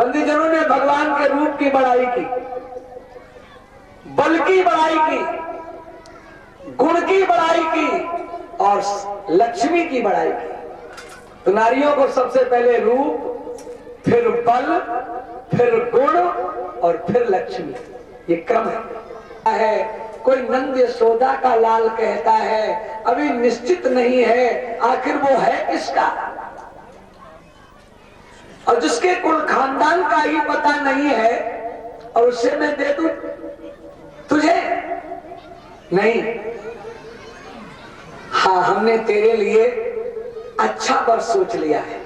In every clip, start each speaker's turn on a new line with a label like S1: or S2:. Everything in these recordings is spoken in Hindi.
S1: बंदीजनों ने भगवान के रूप की बड़ाई की, बल की बड़ाई की, गुण की बड़ाई की और लक्ष्मी की बड़ाई की। तो नारियों को सबसे पहले रूप, फिर बल, फिर गुण और फिर लक्ष्मी, ये क्रम है। कोई नंद यशोदा का लाल कहता है, अभी निश्चित नहीं है आखिर वो है किसका। और जिसके कुल खानदान का ही पता नहीं है और उसे मैं दे दूं तुझे, नहीं। हाँ, हमने तेरे लिए अच्छा वर सोच लिया है।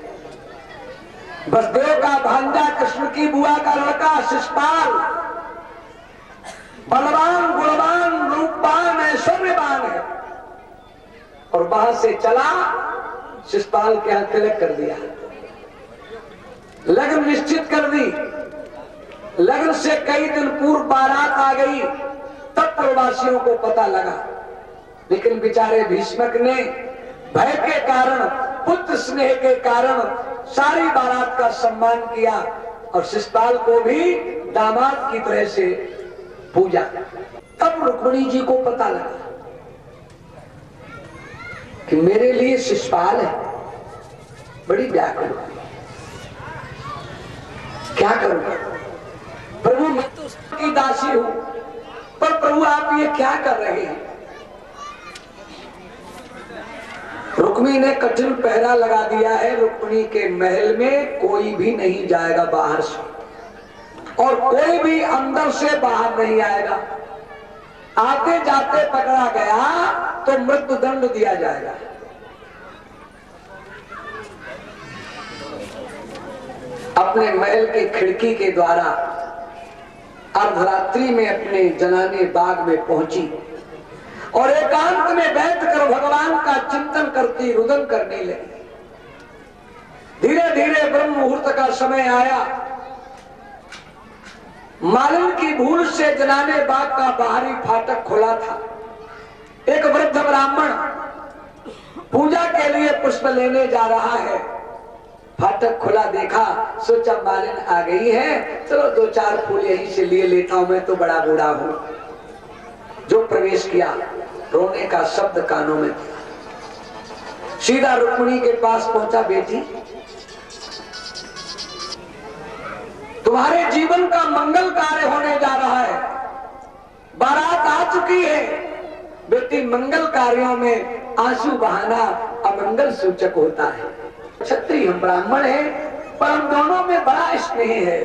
S1: वसुदेव का भांजा, कृष्ण की बुआ का लड़का शिशुपाल, बलवान, गुणवान, रूपवान, ऐश्वर्यवान है। और वहां से चला, शिशुपाल के यहां तिलक कर दिया, लगन निश्चित कर दी। लगन से कई दिन पूर्व बारात आ गई, तब प्रवासियों को पता लगा। लेकिन बेचारे भीष्मक ने भय के कारण, पुत्र स्नेह के कारण सारी बारात का सम्मान किया और शिशुपाल को भी दामाद की तरह से पूजा। तब रुक्मिणी जी को पता लगा कि मेरे लिए शिशुपाल है, बड़ी व्याकुल, क्या करूंगा प्रभु, मैं तो उसकी दासी हूं, पर प्रभु आप ये क्या कर रहे हैं। रुक्मिणी ने कठिन पहरा लगा दिया है। रुक्मिणी के महल में कोई भी नहीं जाएगा बाहर से, और कोई भी अंदर से बाहर नहीं आएगा। आते जाते पकड़ा गया तो मृत्यु दंड दिया जाएगा। अपने महल की खिड़की के द्वारा अर्धरात्रि में अपने जनाने बाग में पहुंची और एकांत में बैठकर भगवान का चिंतन करती, रुदन करने लगी। धीरे धीरे ब्रह्म मुहूर्त का समय आया। मालिन की भूल से जनाने बाग का बाहरी फाटक खुला था। एक वृद्ध ब्राह्मण पूजा के लिए पुष्प लेने जा रहा है। फाटक खुला देखा, सोचा मालिन आ गई है, चलो दो चार फूल यहीं से लिए लेता हूं, मैं तो बड़ा बूढ़ा हूं। जो प्रवेश किया, रोने का शब्द कानों में, सीधा रुक्मिणी के पास पहुंचा। बेटी, तुम्हारे जीवन का मंगल कार्य होने जा रहा है, बारात आ चुकी है। बेटी, मंगल कार्यों में आंसू बहाना अमंगल सूचक होता है। क्षत्रिय हम ब्राह्मण हैं, पर हम दोनों में बड़ा स्नेह है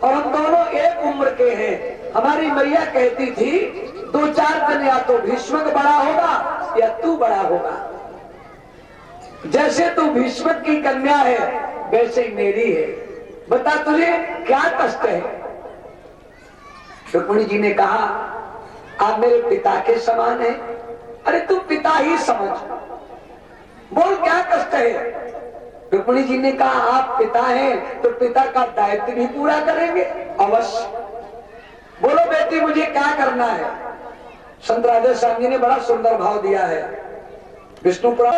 S1: और हम दोनों एक उम्र के हैं। हमारी मैया कहती थी, दो चार दिन या तो भीष्मक बड़ा होगा या तू बड़ा होगा। जैसे तू भीष्मक की कन्या है वैसे ही मेरी है, बता तुझे क्या कष्ट है। रुक्मिणी जी ने कहा, आप मेरे पिता के समान है। अरे तू पिता ही समझ, बोल क्या कष्ट है। रुक्मिणी जी ने कहा, आप पिता हैं तो पिता का दायित्व भी पूरा करेंगे, अवश्य। बोलो बेटी, मुझे क्या करना है। संत राधे श्याम जी ने बड़ा सुंदर भाव दिया है। विष्णु पुराण,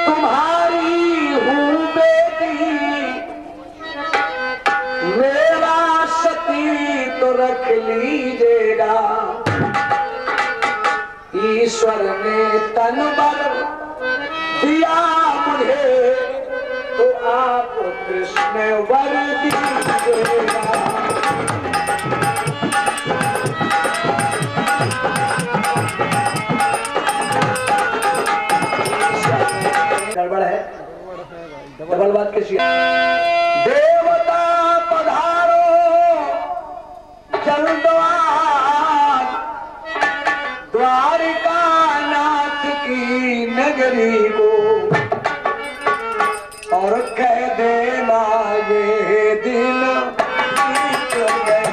S1: तुम्हारी हूँ बेटी, मेरा सती तो रख लीजिएगा। ईश्वर ने तन बर दिया मुझे, तो आप कृष्ण वर दीजिएगा। गड़बड़ है, डबल बात कैसी है। देवता पधारो जलद्वार, द्वारिका नाथ की नगरी को, और कह देना ये दिन बीत गए।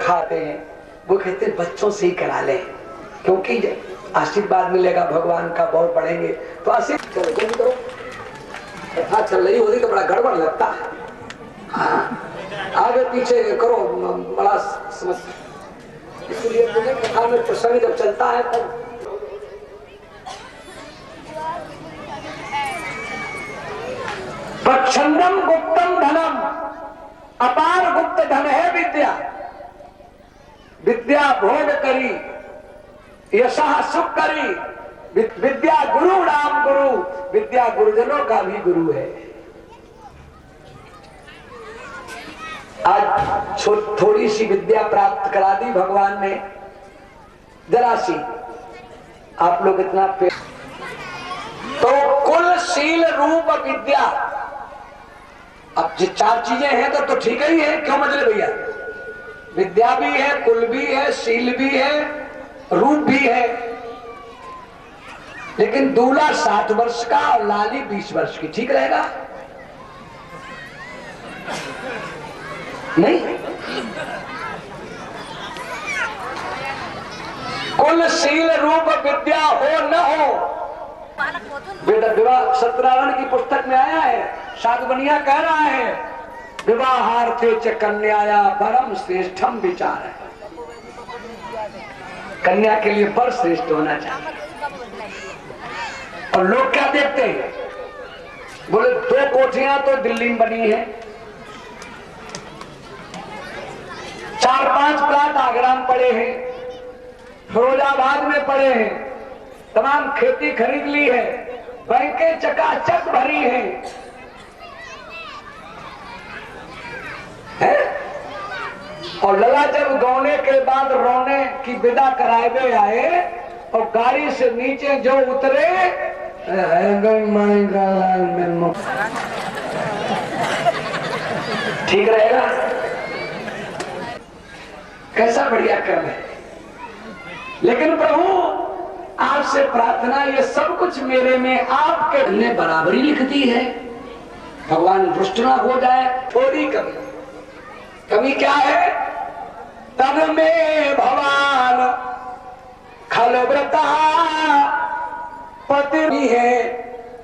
S1: रखाते हैं, वो कहते हैं बच्चों से ही करा लें, क्योंकि आशीर्वाद मिलेगा भगवान का, बहुत बढ़ेंगे। तो आशीर्वाद करो, कथा चल रही होती तो बड़ा गड़बड़ लगता है। हाँ, आगे पीछे करो, बड़ा समस्या। इसलिए तुम्हें कथा में प्रसंग जब चलता है तब प्रच्छंदम गुप्तम धनम, अपार गुप्त धन है विद्या। विद्या भोग करी, यशः सुख करी। विद्या गुरु नाम गुरु, विद्या गुरुजनों का भी गुरु है। आज थोड़ी सी विद्या प्राप्त करा दी भगवान ने, जरा सी। आप लोग इतना तो कुल शील रूप विद्या। अब जो चार चीजें हैं तो ठीक ही है, क्यों मजले भैया? विद्या भी है, कुल भी है, शील भी है, रूप भी है। लेकिन दूल्हा 60 वर्ष का और लाली 20 वर्ष की, ठीक रहेगा? नहीं। कुल शील रूप विद्या हो न हो, विवाह सत्यनारायण की पुस्तक में आया है, साधुबनिया कह रहा है विवाहार्थे च कन्याया परम श्रेष्ठम विचार है। कन्या के लिए पर श्रेष्ठ होना चाहिए। और लोग क्या देखते हैं? बोले 2 कोठियां तो दिल्ली में बनी है, 4-5 प्लाट आगरा में पड़े हैं, फिरोजाबाद में पड़े हैं, तमाम खेती खरीद ली है, बैंकें चकाचक भरी हैं, है? और लला जब गौने के बाद रोने की विदा कराए आए और गाड़ी से नीचे जो उतरे, ठीक रहेगा? कैसा बढ़िया कर्म है। लेकिन प्रभु आपसे प्रार्थना, ये सब कुछ मेरे में आपके ने बराबरी लिख दी है। भगवान दुष्ट ना हो जाए। थोड़ी कमी क्या है? तन में भगवान खलव्रता पति है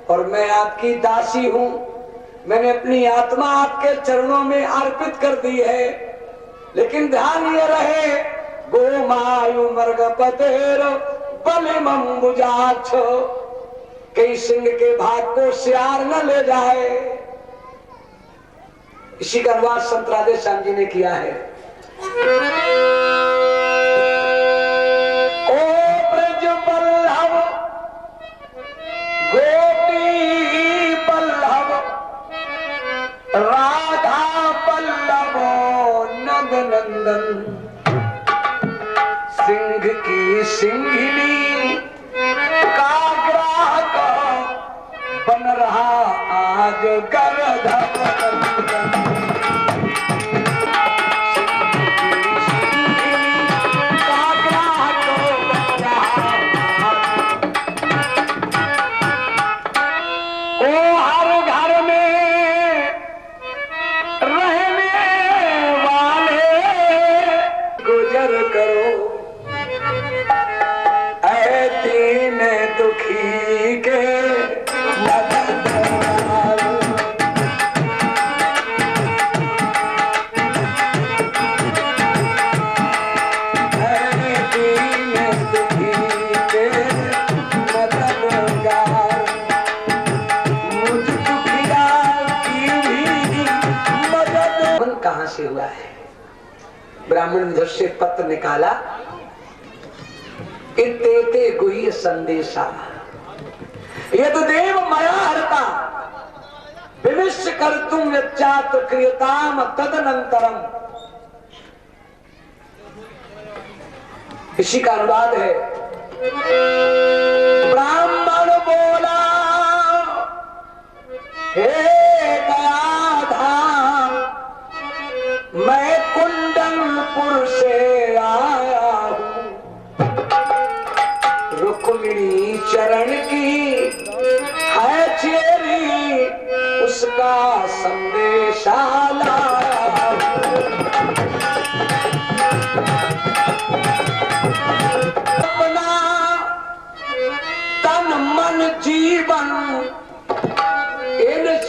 S1: और मैं आपकी दासी हूं। मैंने अपनी आत्मा आपके चरणों में अर्पित कर दी है। लेकिन ध्यान ये रहे, गोमायु मर्ग पतेर बलिमंबुजाक्ष, कई सिंह के भाग को सियार न ले जाए। इसी का अनुवाद संत राधे श्याम जी ने किया है। ओ ब्रज बल्लभ गोपी बल्लभ राधा बल्लभ नंद नंदन, सिंह की सिंघिनी का ग्राहक बन रहा आज गर्दन। ब्राह्मण ने से पत्र निकाला, इत्ते गुह्य संदेशा यद देव मया हरता विविष्य कर्तुम यच्चात क्रियताम तदनंतरम। इसी का अनुवाद है। ब्राह्मण बोला, हे दयाधाम, मैं कुंडलपुर से आया हूं, रुक्मिणी चरण की है चेरी, उसका संदेशा लाया हूं।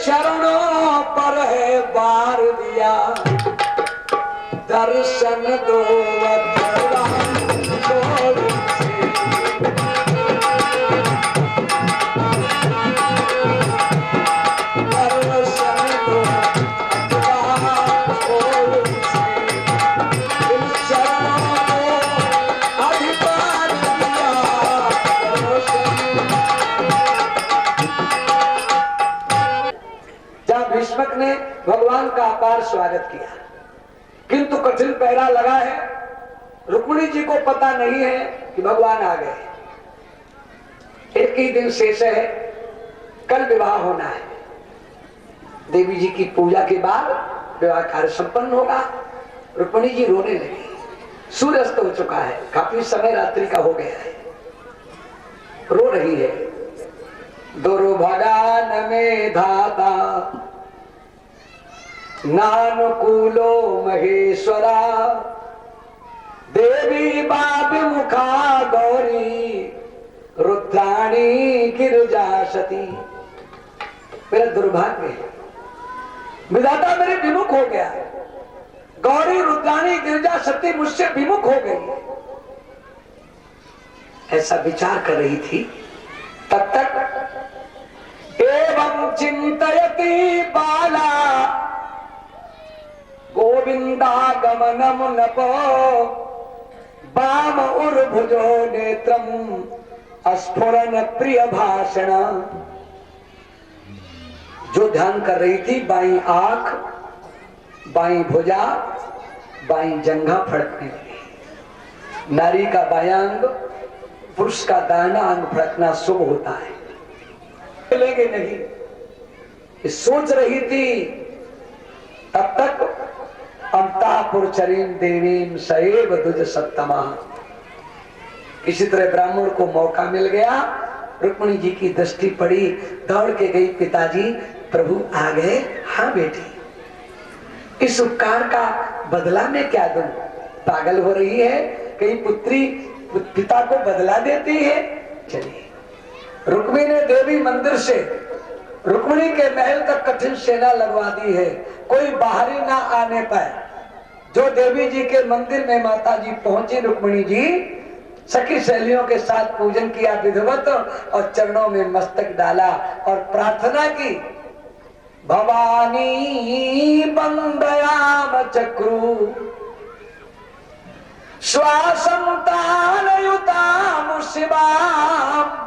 S1: चरणों पर है बार दिया, दर्शन दो भीष्मक ने भगवान का अपार स्वागत किया, किंतु कठिन पहरा लगा है। रुक्मिणी जी को पता नहीं है कि भगवान आ गए। एक ही दिन शेष है, कल विवाह होना है। देवी जी की पूजा के बाद विवाह कार्य संपन्न होगा। रुक्मिणी जी रोने लगी। सूर्य अस्त हो चुका है, काफी समय रात्रि का हो गया है, रो रही है। दुर्भगान में धाता नानुकूलो महेश्वरा, देवी बाबी मुखा गौरी रुद्राणी गिरजा सती। मेरा दुर्भाग्य है, विधाता मेरे विमुख हो गया। गौरी रुद्राणी गिरजा सती मुझसे विमुख हो गई। ऐसा विचार कर रही थी, तब तक एवं चिंतयति बाला गोविंदागमनम नपो वाम उर्भुजो नेत्रम स्फुरन प्रिय भाषण। जो ध्यान कर रही थी, बाईं आंख, बाईं भुजा, बाईं जंघा फड़कने लगी। नारी का बायां अंग, पुरुष का दाहिना अंग फड़कना शुभ होता है। चलेंगे नहीं, ये सोच रही थी। तब तक अंतापुर चरीम देवीम सैव दुज सत्तमा। किसी तरह ब्राह्मण को मौका मिल गया। रुक्मिणी जी की दृष्टि पड़ी, दौड़ के गई, पिताजी प्रभु आ गए। हाँ बेटी, इस उपकार का बदला मैं क्या दूं? पागल हो रही है, कहीं पुत्री पिता को बदला देती है। चलिए, रुक्मिणी ने देवी मंदिर से रुक्मिणी के महल तक कठिन सेना लगवा दी है, कोई बाहरी ना आने पाए। जो देवी जी के मंदिर में माता जी पहुंची, रुक्मिणी जी सखी सहेलियों के साथ पूजन किया विधिवत और चरणों में मस्तक डाला और प्रार्थना की, भवानी बंदयाम चक्रु श्वासं तानयुताम शिवाम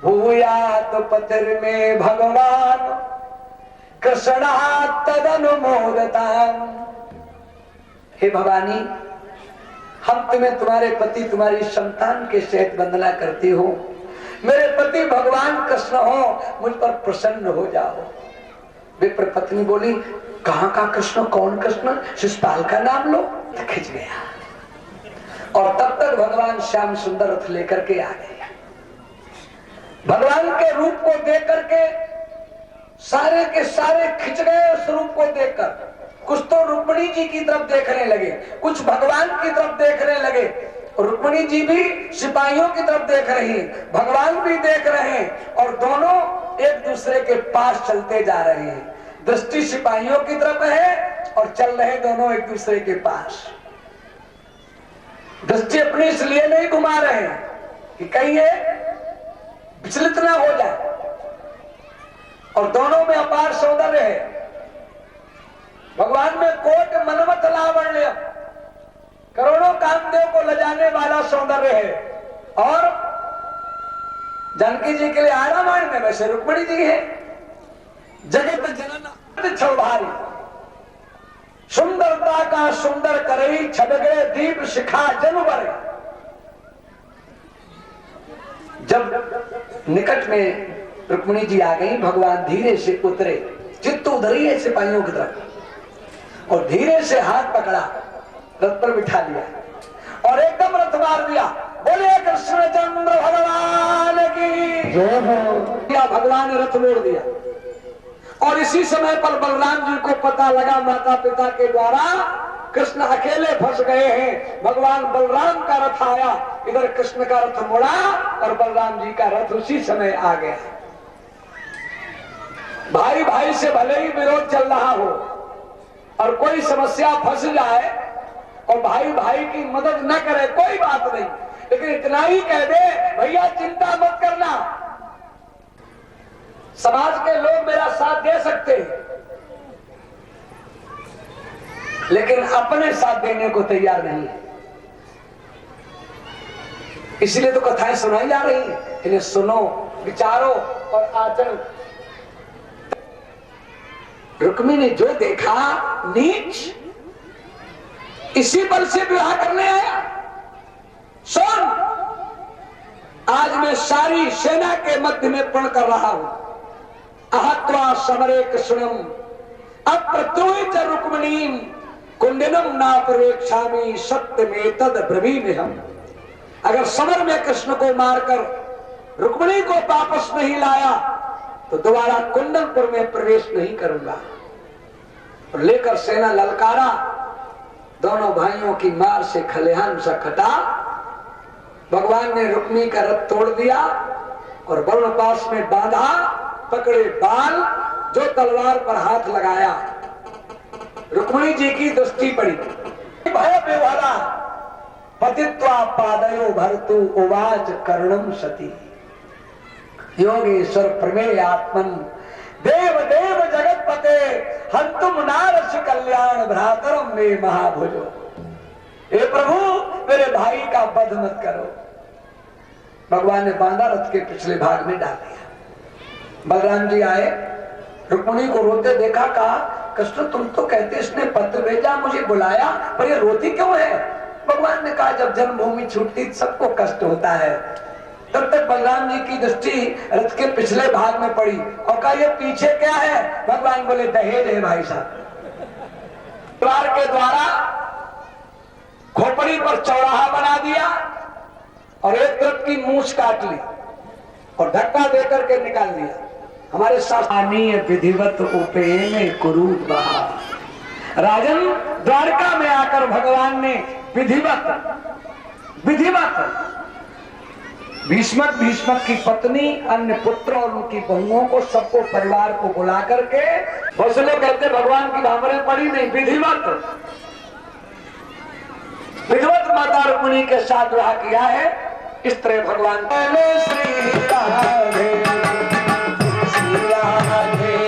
S1: भूयात पतिर्मे भगवान कृष्णात् तदनुमोदताम। हे भवानी, हम तुम्हें तुम्हारे पति तुम्हारी संतान के सहित वंदना करती हूँ। मेरे पति भगवान कृष्ण हो, मुझ पर प्रसन्न हो जाओ। विप्र पत्नी बोली, कहाँ का कृष्ण, कौन कृष्ण? शिशुपाल का नाम लो। खिंच गया। और तब तक भगवान श्याम सुंदर रथ लेकर के आ गए। भगवान के रूप को देख करके सारे के सारे खिंच गए। उस रूप को देखकर कुछ तो रुक्मिणी जी की तरफ देखने लगे, कुछ भगवान की तरफ देखने लगे। रुक्मिणी जी भी सिपाहियों की तरफ देख रही, भगवान भी देख रहे हैं और दोनों एक दूसरे के पास चलते जा रहे हैं। दृष्टि सिपाहियों की तरफ है और चल रहे दोनों एक दूसरे के पास। दृष्टि अपनी इसलिए नहीं घुमा रहे हैं कि कहीं ये विचलित ना हो जाए। और दोनों में अपार सौंदर्य है। भगवान में कोट मनमत लावण्य, करोड़ों कामदेव को लजाने वाला सौंदर्य है। और जानकी जी के लिए आरामायण में वैसे रुक्मिणी जी है। जगत जनन छौभारी, सुंदरता का सुंदर करई, छबगड़े दीप शिखा जनवर। जब निकट में रुक्मिणी जी आ गई, भगवान धीरे से उतरे, चित्त उधरी है सिपाहियों की तरफ और धीरे से हाथ पकड़ा, रथ पर बिठा लिया और एकदम रथ मार दिया। बोले कृष्णचंद्र भगवान की जय हो। भगवान ने रथ मोड़ दिया और इसी समय पर बलराम जी को पता लगा माता पिता के द्वारा कृष्ण अकेले फंस गए हैं। भगवान बलराम का रथ आया, इधर कृष्ण का रथ मुड़ा और बलराम जी का रथ उसी समय आ गया। भाई भाई से भले ही विरोध चल रहा हो और कोई समस्या फंस जाए और भाई भाई की मदद न करे, कोई बात नहीं, लेकिन इतना ही कह दे भैया चिंता मत करना, समाज के लोग मेरा साथ दे सकते हैं, लेकिन अपने साथ देने को तैयार नहीं है। इसलिए तो कथाएं सुनाई जा रही हैं, इन्हें सुनो, विचारो और आचरण। रुक्मी ने जो देखा नीच, इसी बल से विवाह करने आया। सुन, आज मैं सारी सेना के मध्य में प्रण कर रहा हूं, अहत्वा समरे कृष्णम अप्रतोहित रुक्मिणीम कुंडनम ना प्रेक्षामि सत्यमेतद ब्रवीम्यहम्। अगर समर में कृष्ण को मारकर रुक्मिणी को वापस नहीं लाया तो दोबारा कुंडनपुर में प्रवेश नहीं करूंगा। और लेकर सेना ललकारा, दोनों भाइयों की मार से खलिहान सा खटा। भगवान ने रुक्मिणी का रथ तोड़ दिया और वरुण पास में बांधा, पकड़े बाल, जो तलवार पर हाथ लगाया, रुक्मिणी जी की दृष्टि पड़ी। भय विह्वला पतित्वा पादयो भर्तु उवाच कर्णम सती योगेश्वर प्रमेय आत्मन देव देव जगतपते हंतुम नारस कल्याण भ्रातरम में महाभुजो। हे प्रभु, मेरे भाई का वध मत करो। भगवान ने बांधा, रथ के पिछले भाग में डाल दिया। बलराम जी आए, रुक्मिणी को रोते देखा, कहा कृष्ण तुम तो कहते इसने पत्र भेजा, मुझे बुलाया, पर ये रोती क्यों है? भगवान ने कहा जब जन्मभूमि छूटती सबको कष्ट होता है। तब तक बलराम जी की दृष्टि रथ के पिछले भाग में पड़ी और कहा ये पीछे क्या है? भगवान बोले दहेज है भाई साहब। द्वार के द्वारा खोपड़ी पर चौराहा बना दिया और एक तरफ की मूछ काट ली और धक्का देकर के निकाल दिया। हमारे शास्त्रीय विधिवत उपेन कुरूप बहा। राजन, द्वारका में आकर भगवान ने विधिवत भीष्मक की पत्नी, अन्य पुत्र और उनकी बहुओं को, सबको, परिवार को बुला करके, हौसले कहते भगवान की भावरें पड़ी नहीं, विधिवत माता रुक्मिणी के साथ विवाह किया है। इस तरह भगवान श्री राधे श्री राधे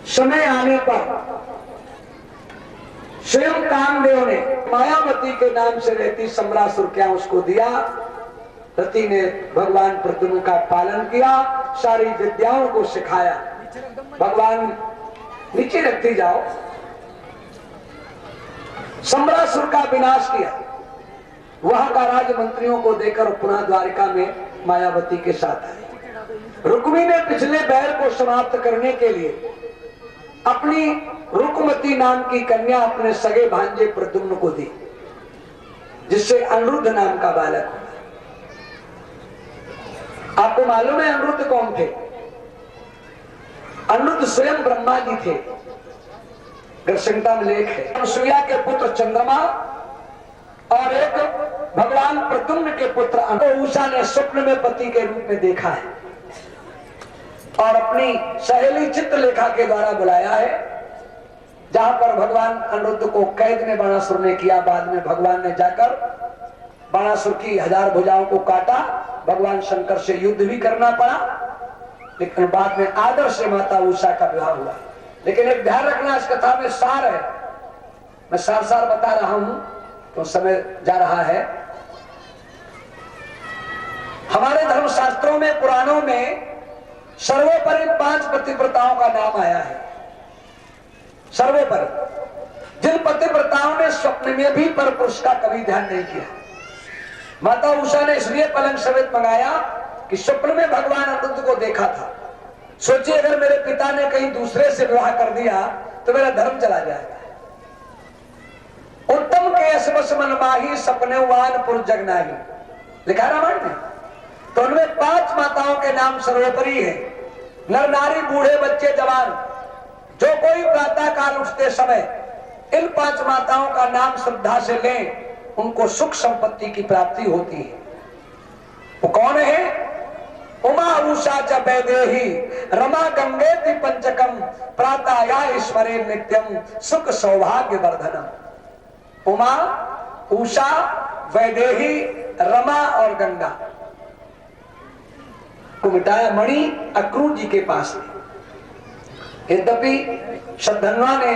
S1: समय आने पर स्वयं कामदेव ने मायावती के नाम से रहती सम्रासुर क्या उसको दिया। रति ने भगवान प्रद्युम्न का पालन किया, सारी विद्याओं को सिखाया। भगवान नीचे रखती जाओ, सम्रासुर का विनाश किया, वहां का राज मंत्रियों को देकर पुनः द्वारिका में मायावती के साथ आए। रुक्मी ने पिछले बैर को समाप्त करने के लिए अपनी रुक्मती नाम की कन्या अपने सगे भांजे प्रद्युम्न को दी, जिससे अनिरुद्ध नाम का बालक हुआ। आपको मालूम है अनिरुद्ध कौन थे? अनिरुद्ध स्वयं ब्रह्मा जी थे। गृहसंहिता में लेख है। सूर्या के पुत्र चंद्रमा और एक भगवान प्रद्युम्न के पुत्र उषा ने स्वप्न में पति के रूप में देखा है और अपनी सहेली चित्रलेखा के द्वारा बुलाया है, जहां पर भगवान अनिरुद्ध को कैद में बाणासुर ने किया। बाद में भगवान ने जाकर बाणासुर की 1000 भुजाओं को काटा। भगवान शंकर से युद्ध भी करना पड़ा, लेकिन बाद में आदर से माता उषा का विवाह हुआ। लेकिन एक ध्यान रखना, इस कथा में सार है, मैं सार बता रहा हूं तो समय जा रहा है। हमारे धर्मशास्त्रों में, पुराणों में सर्वोपरि 5 पतिव्रताओं का नाम आया है। सर्वोपरि जिन पतिव्रताओं ने स्वप्न में भी पर पुरुष का कभी ध्यान नहीं किया। माता उषा ने इसलिए पलंग समेत मंगाया कि स्वप्न में भगवान अनिरुद्ध को देखा था। सोचिए अगर मेरे पिता ने कहीं दूसरे से विवाह कर दिया तो मेरा धर्म चला जाएगा। उत्तम के असमस मन माही सपने वान पुर जगनाही, लिखा रामायण में। तो उनमें 5 माताओं के नाम सर्वोपरि है। नर नारी बूढ़े बच्चे जवान जो कोई प्रातः काल उठते समय इन 5 माताओं का नाम श्रद्धा से लें, उनको सुख संपत्ति की प्राप्ति होती है। वो कौन है? उमा उषा च वैदेही रमा गंगेति पंचकम प्रातः ईश्वरे नित्यम सुख सौभाग्य वर्धनम। उमा, उषा, वैदेही, रमा और गंगा को मिटाया मणि अक्रूर जी के पास। यद्यपि शतधन्वा ने